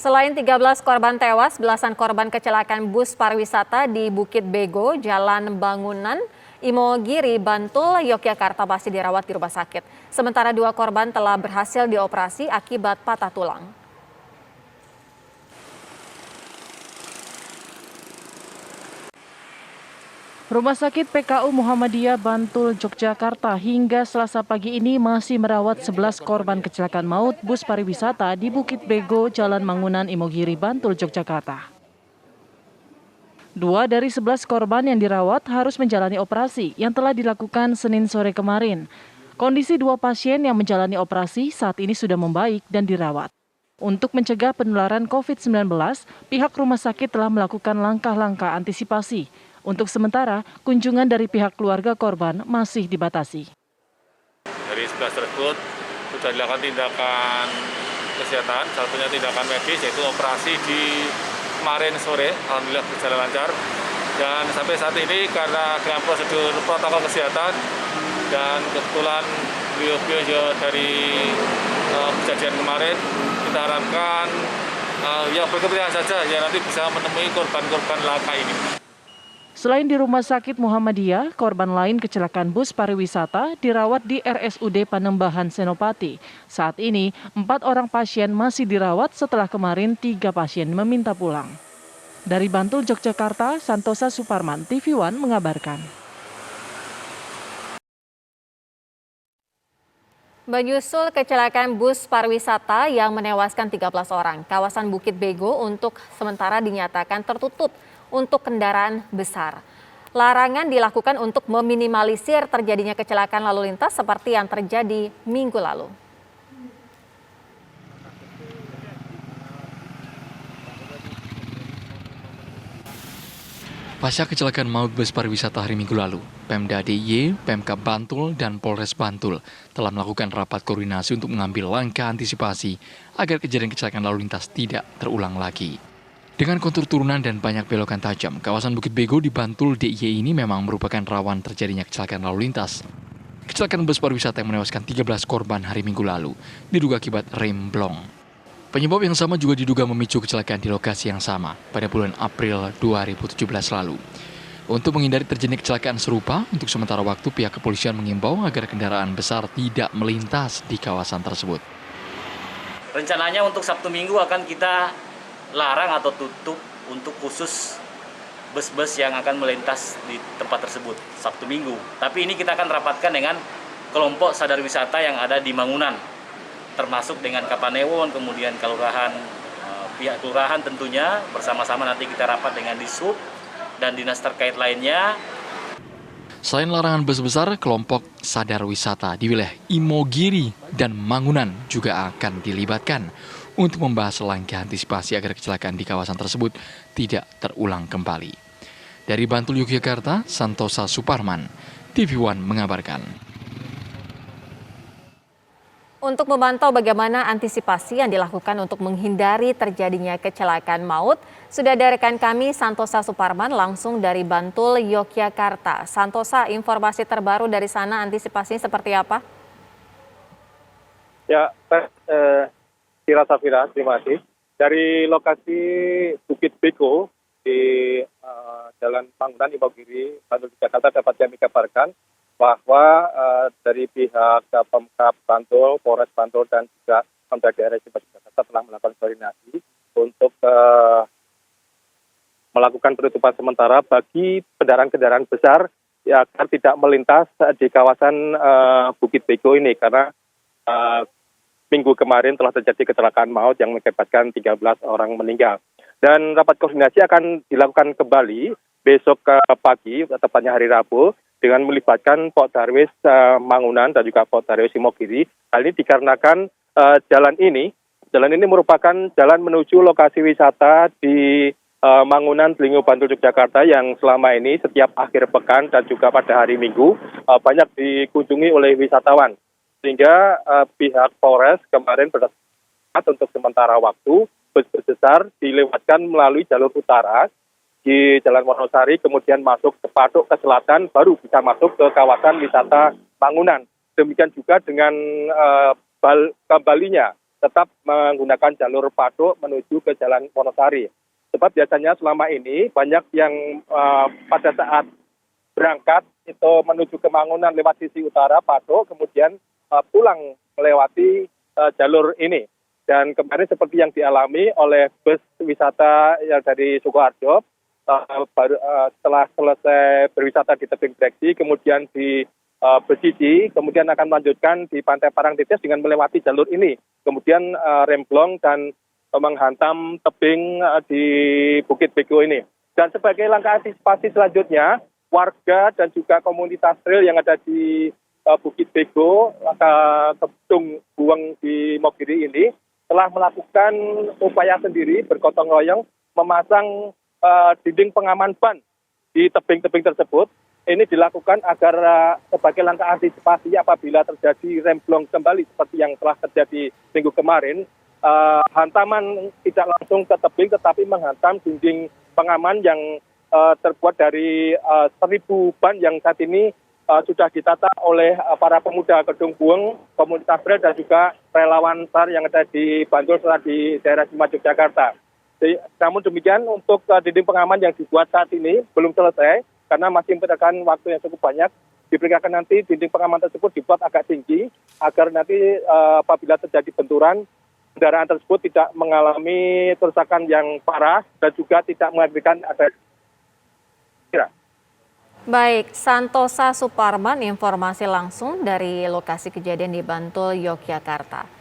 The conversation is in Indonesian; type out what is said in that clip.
Selain 13 korban tewas, belasan korban kecelakaan bus pariwisata di Bukit Bego, Jalan Bangunan, Imogiri, Bantul, Yogyakarta masih dirawat di rumah sakit. Sementara 2 korban telah berhasil dioperasi akibat patah tulang. Rumah Sakit PKU Muhammadiyah Bantul, Yogyakarta hingga Selasa pagi ini masih merawat 11 korban kecelakaan maut bus pariwisata di Bukit Bego, Jalan Mangunan, Imogiri, Bantul, Yogyakarta. 2 dari 11 korban yang dirawat harus menjalani operasi yang telah dilakukan Senin sore kemarin. Kondisi 2 pasien yang menjalani operasi saat ini sudah membaik dan dirawat. Untuk mencegah penularan COVID-19, pihak rumah sakit telah melakukan langkah-langkah antisipasi. Untuk sementara, kunjungan dari pihak keluarga korban masih dibatasi. Dari 11 tersebut sudah dilakukan tindakan kesehatan, satunya tindakan medis yaitu operasi di kemarin sore, alhamdulillah berjalan lancar. Dan sampai saat ini karena dengan prosedur protokol kesehatan dan kebetulan beliau dari kejadian kemarin, kita harapkan yang berkepentingan saja ya nanti bisa menemui korban-korban laka ini. Selain di Rumah Sakit Muhammadiyah, korban lain kecelakaan bus pariwisata dirawat di RSUD Panembahan Senopati. Saat ini, 4 orang pasien masih dirawat setelah kemarin 3 pasien meminta pulang. Dari Bantul, Yogyakarta, Santosa Suparman, TV One mengabarkan. Menyusul kecelakaan bus pariwisata yang menewaskan 13 orang, kawasan Bukit Bego untuk sementara dinyatakan tertutup untuk kendaraan besar. Larangan dilakukan untuk meminimalisir terjadinya kecelakaan lalu lintas seperti yang terjadi minggu lalu. Pasca kecelakaan maut bus pariwisata hari Minggu lalu, Pemda DIY, Pemkab Bantul, dan Polres Bantul telah melakukan rapat koordinasi untuk mengambil langkah antisipasi agar kejadian kecelakaan lalu lintas tidak terulang lagi. Dengan kontur turunan dan banyak belokan tajam, kawasan Bukit Bego di Bantul DIY ini memang merupakan rawan terjadinya kecelakaan lalu lintas. Kecelakaan bus pariwisata yang menewaskan 13 korban hari Minggu lalu diduga akibat rem blong. Penyebab yang sama juga diduga memicu kecelakaan di lokasi yang sama pada bulan April 2017 lalu. Untuk menghindari terjadinya kecelakaan serupa, untuk sementara waktu pihak kepolisian mengimbau agar kendaraan besar tidak melintas di kawasan tersebut. Rencananya untuk Sabtu Minggu akan kita larang atau tutup untuk khusus bus-bus yang akan melintas di tempat tersebut Sabtu Minggu. Tapi ini kita akan rapatkan dengan kelompok sadar wisata yang ada di Mangunan, termasuk dengan Kapanewon, kemudian kelurahan, pihak kelurahan tentunya bersama-sama nanti kita rapat dengan Dishub dan dinas terkait lainnya. Selain larangan bus besar, kelompok sadar wisata di wilayah Imogiri dan Mangunan juga akan dilibatkan untuk membahas langkah antisipasi agar kecelakaan di kawasan tersebut tidak terulang kembali. Dari Bantul, Yogyakarta, Santosa Suparman, TV One mengabarkan. Untuk memantau bagaimana antisipasi yang dilakukan untuk menghindari terjadinya kecelakaan maut, sudah ada rekan kami Santosa Suparman langsung dari Bantul, Yogyakarta. Santosa, informasi terbaru dari sana antisipasinya seperti apa? Ya, Kira Safira, terima kasih. Dari lokasi Bukit Bego di Jalan Mangunan, Imogiri, Bantul, Jakarta dapat kami kabarkan bahwa dari pihak Pemkab Bantul, Polres Bantul dan juga Pemda Daerah Istimewa Yogyakarta telah melakukan koordinasi untuk melakukan penutupan sementara bagi kendaraan-kendaraan besar ya, agar tidak melintas di kawasan Bukit Bego ini karena minggu kemarin telah terjadi kecelakaan maut yang mengakibatkan 13 orang meninggal. Dan rapat koordinasi akan dilakukan kembali besok pagi, tepatnya hari Rabu, dengan melibatkan Pok Darwis Mangunan dan juga Pok Darwis Imogiri. Hal ini dikarenakan jalan ini merupakan jalan menuju lokasi wisata di Mangunan, Delingo, Bantul, Yogyakarta yang selama ini setiap akhir pekan dan juga pada hari Minggu banyak dikunjungi oleh wisatawan. Sehingga pihak Polres kemarin bersepakat untuk sementara waktu bus-bus besar dilewatkan melalui jalur utara di Jalan Wonosari, kemudian masuk ke Patok ke selatan, baru bisa masuk ke kawasan wisata Mangunan. Demikian juga dengan kembalinya tetap menggunakan jalur Paduk menuju ke Jalan Wonosari. Sebab biasanya selama ini banyak yang pada saat berangkat itu menuju ke Mangunan lewat sisi utara Paduk, kemudian pulang melewati jalur ini. Dan kemarin seperti yang dialami oleh bus wisata yang dari Sukoharjo, setelah selesai berwisata di tebing Breksi, kemudian di Besiji, kemudian akan melanjutkan di Pantai Parangtritis dengan melewati jalur ini. Kemudian remblong dan menghantam tebing di Bukit Bego ini. Dan sebagai langkah antisipasi selanjutnya, warga dan juga komunitas trail yang ada di Bukit Bego, Kedung Buweng di Mogiri ini, telah melakukan upaya sendiri bergotong royong memasang dinding pengaman ban di tebing-tebing tersebut. Ini dilakukan agar sebagai langkah antisipasi apabila terjadi remblong kembali seperti yang telah terjadi minggu kemarin. Hantaman tidak langsung ke tebing tetapi menghantam dinding pengaman yang terbuat dari 1.000 ban yang saat ini sudah ditata oleh para pemuda Kedung Buweng, komunitas trail dan juga relawan SAR yang ada di Bantul serta di daerah Sima Yogyakarta. Namun demikian untuk dinding pengaman yang dibuat saat ini belum selesai karena masih membutuhkan waktu yang cukup banyak. Diperkirakan nanti dinding pengaman tersebut dibuat agak tinggi agar nanti apabila terjadi benturan, kendaraan tersebut tidak mengalami kerusakan yang parah dan juga tidak mengakibatkan ada. Baik, Santosa Suparman informasi langsung dari lokasi kejadian di Bantul, Yogyakarta.